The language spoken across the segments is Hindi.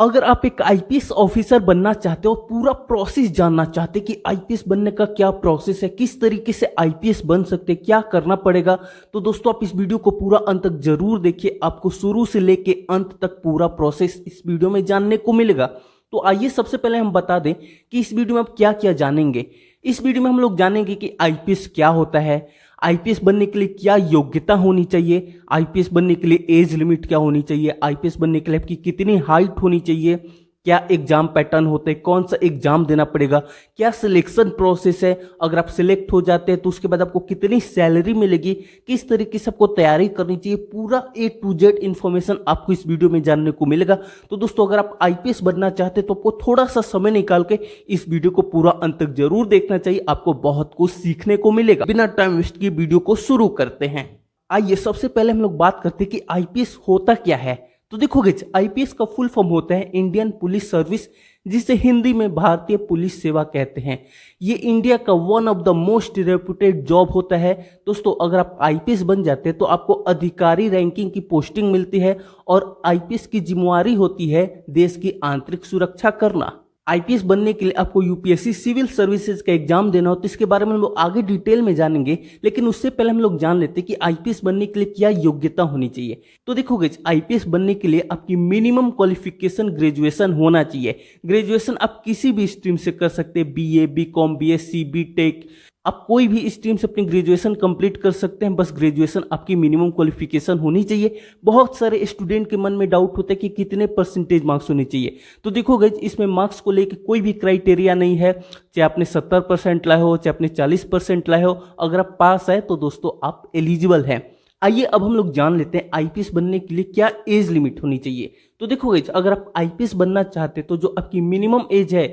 अगर आप एक आईपीएस ऑफिसर बनना चाहते हो, पूरा प्रोसेस जानना चाहते कि आईपीएस बनने का क्या प्रोसेस है, किस तरीके से आईपीएस बन सकते हैं, क्या करना पड़ेगा, तो दोस्तों आप इस वीडियो को पूरा अंत तक जरूर देखिए। आपको शुरू से लेके अंत तक पूरा प्रोसेस इस वीडियो में जानने को मिलेगा। तो आइए सबसे पहले हम बता दें कि इस वीडियो में आप क्या क्या जानेंगे। इस वीडियो में हम लोग जानेंगे कि आईपीएस क्या होता है, आईपीएस बनने के लिए क्या योग्यता होनी चाहिए, आईपीएस बनने के लिए एज लिमिट क्या होनी चाहिए, आईपीएस बनने के लिए आपकी कितनी हाइट होनी चाहिए, क्या एग्जाम पैटर्न होते हैं, कौन सा एग्जाम देना पड़ेगा, क्या सिलेक्शन प्रोसेस है, अगर आप सिलेक्ट हो जाते हैं तो उसके बाद आपको कितनी सैलरी मिलेगी, किस तरीके से आपको तैयारी करनी चाहिए, पूरा A to Z इन्फॉर्मेशन आपको इस वीडियो में जानने को मिलेगा। तो दोस्तों अगर आप आईपीएस बनना चाहते हैं तो आपको थोड़ा सा समय निकाल के इस वीडियो को पूरा अंत तक जरूर देखना चाहिए, आपको बहुत कुछ सीखने को मिलेगा। बिना टाइम वेस्ट किए वीडियो को शुरू करते हैं। आइए सबसे पहले हम लोग बात करते हैं कि आईपीएस होता क्या है। तो देखोगे आईपीएस का फुल फॉर्म होता है इंडियन पुलिस सर्विस, जिसे हिंदी में भारतीय पुलिस सेवा कहते हैं। ये इंडिया का one of the most reputed job होता है। दोस्तों अगर आप आईपीएस बन जाते हैं तो आपको अधिकारी रैंकिंग की पोस्टिंग मिलती है और आईपीएस की जिम्मेवारी होती है देश की आंतरिक सुरक्षा करना। आईपीएस बनने के लिए आपको यूपीएससी सिविल सर्विसेज का एग्जाम देना हो, तो इसके बारे में हम लोग आगे डिटेल में जानेंगे। लेकिन उससे पहले हम लोग जान लेते हैं कि आईपीएस बनने के लिए क्या योग्यता होनी चाहिए। तो देखोगे आईपीएस बनने के लिए आपकी मिनिमम क्वालिफिकेशन ग्रेजुएशन होना चाहिए। ग्रेजुएशन आप किसी भी स्ट्रीम से कर सकते हैं, बीए, बीकॉम, बीएससी, बीटेक, आप कोई भी स्ट्रीम से अपनी ग्रेजुएशन कंप्लीट कर सकते हैं। बस ग्रेजुएशन आपकी मिनिमम क्वालिफिकेशन होनी चाहिए। बहुत सारे स्टूडेंट के मन में डाउट होता है कि कितने परसेंटेज मार्क्स होने चाहिए। तो देखोगे इसमें मार्क्स को लेकर कोई भी क्राइटेरिया नहीं है, चाहे आपने 70% लाए हो, चाहे आपने 40% लाए हो, अगर आप पास आए तो दोस्तों आप एलिजिबल हैं। आइए अब हम लोग जान लेते हैं आईपीएस बनने के लिए क्या एज लिमिट होनी चाहिए। तो देखोगे अगर आप आईपीएस बनना चाहते हैं तो जो आपकी मिनिमम एज है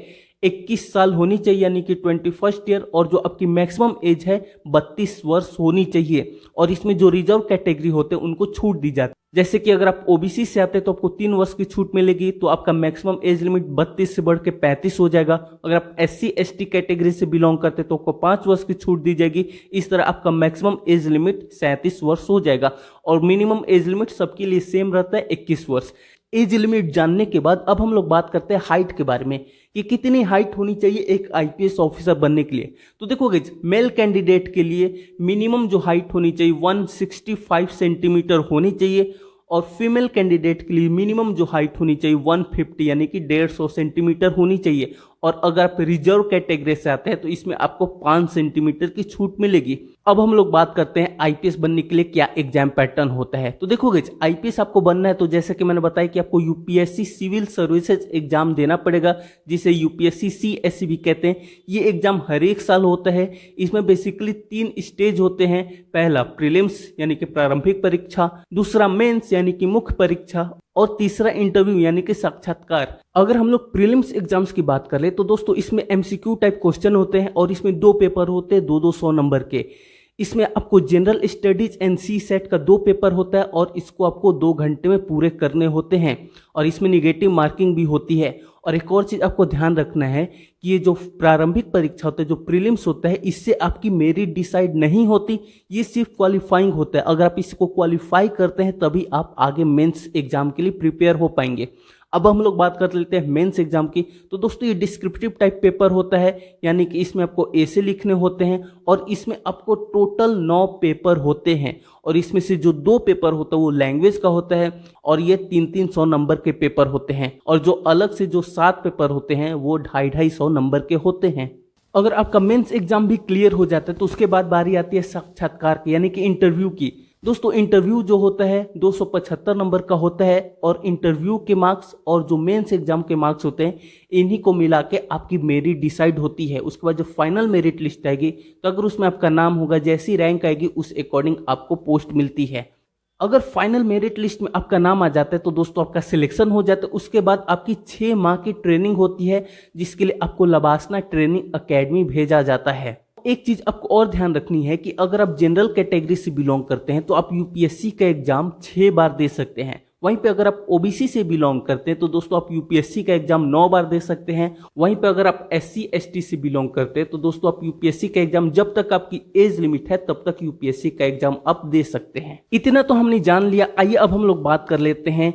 21 साल होनी चाहिए, यानी कि 21st ईयर, और जो आपकी मैक्सिमम एज है 32 वर्ष होनी चाहिए। और इसमें जो रिजर्व कैटेगरी होते हैं उनको छूट दी जाती है। जैसे कि अगर आप ओबीसी से आते हैं तो आपको 3 वर्ष की छूट मिलेगी, तो आपका मैक्सिमम एज लिमिट 32 से बढ़ के 35 हो जाएगा। अगर आप SC ST कैटेगरी से बिलोंग करते हैं तो आपको 5 वर्ष की छूट दी जाएगी। इस तरह आपका मैक्सिमम एज लिमिट 37 वर्ष हो जाएगा और मिनिमम एज लिमिट सबके लिए सेम रहता है 21 वर्ष। एज लिमिट जानने के बाद अब हम लोग बात करते हैं हाइट के बारे में कि कितनी हाइट होनी चाहिए एक आईपीएस ऑफिसर बनने के लिए। तो देखोगे मेल कैंडिडेट के लिए मिनिमम जो हाइट होनी चाहिए 165 सेंटीमीटर होनी चाहिए और फीमेल कैंडिडेट के लिए मिनिमम जो हाइट होनी चाहिए 150 यानी कि 150 सेंटीमीटर होनी चाहिए। और अगर आप रिजर्व कैटेगरी से आते हैं तो इसमें आपको 5 सेंटीमीटर की छूट मिलेगी। अब हम लोग बात करते हैं आईपीएस बनने के लिए क्या एग्जाम पैटर्न होता है। तो देखोगे आईपीएस आपको बनना है तो जैसे कि मैंने बताया कि आपको यूपीएससी सिविल सर्विसेज एग्जाम देना पड़ेगा, जिसे यूपीएससी सीएससी भी कहते हैं। ये एग्जाम हर एक साल होता है। इसमें बेसिकली 3 स्टेज होते हैं। पहला प्रीलिम्स यानी कि प्रारंभिक परीक्षा, दूसरा मेंस यानी कि मुख्य परीक्षा, और तीसरा इंटरव्यू यानी कि साक्षात्कार। अगर हम लोग प्रीलिम्स एग्जाम्स की बात करें तो दोस्तों इसमें एमसीक्यू टाइप क्वेश्चन होते हैं और इसमें 2 पेपर होते हैं 2-2 100 नंबर के। इसमें आपको general studies and CSAT का 2 पेपर होता है और इसको आपको 2 घंटे में पूरे करने होते हैं और इसमें निगेटिव मार्किंग भी होती है। और एक और चीज़ आपको ध्यान रखना है कि ये जो प्रारंभिक परीक्षा होता है, जो प्रीलिम्स होता है, इससे आपकी मेरिट डिसाइड नहीं होती, ये सिर्फ क्वालिफाइंग होता है। अगर आप इसको क्वालिफाई करते हैं तभी आप आगे मेंस एग्जाम के लिए प्रिपेयर हो पाएंगे। अब हम लोग बात कर लेते हैं मेंस एग्जाम की। तो दोस्तों ये डिस्क्रिप्टिव टाइप पेपर होता है, यानी कि इसमें आपको ऐसे लिखने होते हैं और इसमें आपको टोटल 9 पेपर होते हैं और इसमें से जो 2 पेपर होता है वो लैंग्वेज का होता है और ये 300-300 नंबर के पेपर होते हैं और जो अलग से जो 7 पेपर होते हैं वो 250-250 नंबर के होते हैं। अगर आपका मेंस एग्जाम भी क्लियर हो जाता है तो उसके बाद बारी आती है साक्षात्कार की, यानी कि इंटरव्यू की। दोस्तों इंटरव्यू जो होता है 275 नंबर का होता है और इंटरव्यू के मार्क्स और जो मेंस एग्जाम के मार्क्स होते हैं इन्हीं को मिला के आपकी मेरिट डिसाइड होती है। उसके बाद जो फाइनल मेरिट लिस्ट आएगी तो अगर उसमें आपका नाम होगा, जैसी रैंक आएगी उस अकॉर्डिंग आपको पोस्ट मिलती है। अगर फाइनल मेरिट लिस्ट में आपका नाम आ जाता है तो दोस्तों आपका सिलेक्शन हो जाता है। उसके बाद आपकी 6 माह की ट्रेनिंग होती है, जिसके लिए आपको लबासना ट्रेनिंग अकेडमी भेजा जाता है। एक चीज आपको और ध्यान रखनी है कि अगर आप जनरल कैटेगरी से बिलोंग करते हैं तो आप यूपीएससी का एग्जाम 6 बार दे सकते हैं। वहीं पे अगर आप ओबीसी से बिलोंग करते हैं तो दोस्तों आप यूपीएससी का एग्जाम 9 बार दे सकते हैं। वहीं पे अगर आप एससी एसटी से बिलोंग करते हैं तो दोस्तों आप यूपीएससी का एग्जाम जब तक आपकी एज लिमिट है तब तक यूपीएससी का एग्जाम आप दे सकते हैं। इतना तो हमने जान लिया। आइए अब हम लोग बात कर लेते हैं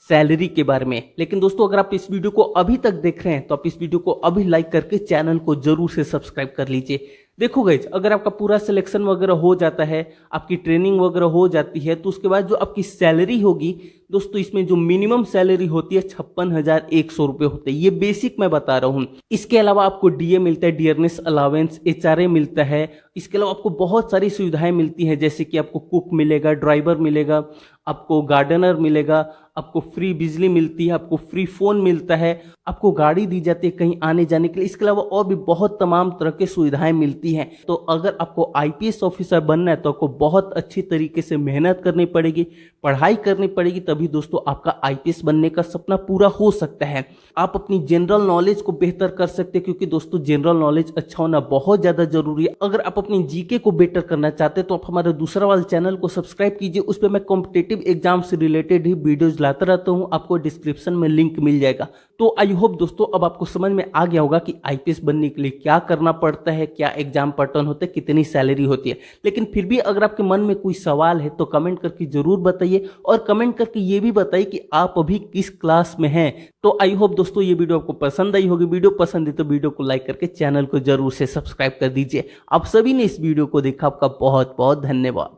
सैलरी के बारे में। लेकिन दोस्तों अगर आप इस वीडियो को अभी तक देख रहे हैं तो आप इस वीडियो को अभी लाइक करके चैनल को जरूर से सब्सक्राइब कर लीजिए। देखो गाइस, अगर आपका पूरा सिलेक्शन वगैरह हो जाता है, आपकी ट्रेनिंग वगैरह हो जाती है, तो उसके बाद जो आपकी सैलरी होगी दोस्तों, इसमें जो मिनिमम सैलरी होती है 56,100 रुपये होते हैं। ये बेसिक मैं बता रहा हूँ। इसके अलावा आपको डीए मिलता है, डियरनेस अलावेंस, एचआरए मिलता है। इसके अलावा आपको बहुत सारी सुविधाएं मिलती हैं, जैसे कि आपको कुक मिलेगा, ड्राइवर मिलेगा, आपको गार्डनर मिलेगा, आपको फ्री बिजली मिलती है, आपको फ्री फोन मिलता है, आपको गाड़ी दी जाती है कहीं आने जाने के लिए। इसके अलावा और भी बहुत तमाम तरह की सुविधाएं मिलती हैं। तो अगर आपको आईपीएस ऑफिसर बनना है तो आपको बहुत अच्छी तरीके से मेहनत करनी पड़ेगी, पढ़ाई करनी पड़ेगी, तभी दोस्तों आपका आईपीएस बनने का सपना पूरा हो सकता है। आप अपनी जनरल नॉलेज को बेहतर कर सकते हैं, क्योंकि दोस्तों जनरल नॉलेज अच्छा होना बहुत ज्यादा जरूरी है। अगर आप अपनी जीके को बेटर करना चाहते हैं तो आप हमारे दूसरा वाले चैनल को सब्सक्राइब कीजिए। उस पर मैं कॉम्पिटेटिव एग्जाम से रिलेटेड ही वीडियोज लाता रहता हूँ, आपको डिस्क्रिप्शन में लिंक मिल जाएगा। तो आई होप दोस्तों अब आपको समझ में आ गया होगा कि आईपीएस बनने के लिए क्या करना पड़ता है, क्या एग्जाम पैटर्न होते हैं, कितनी सैलरी होती है। लेकिन फिर भी अगर आपके मन में कोई सवाल है तो कमेंट करके जरूर बताइए, और कमेंट करके ये भी बताइए कि आप अभी किस क्लास में हैं। तो आई होप दोस्तों ये वीडियो आपको पसंद आई होगी। वीडियो पसंद है तो वीडियो को लाइक करके चैनल को जरूर से सब्सक्राइब कर दीजिए। आप सभी ने इस वीडियो को देखा, आपका बहुत बहुत धन्यवाद।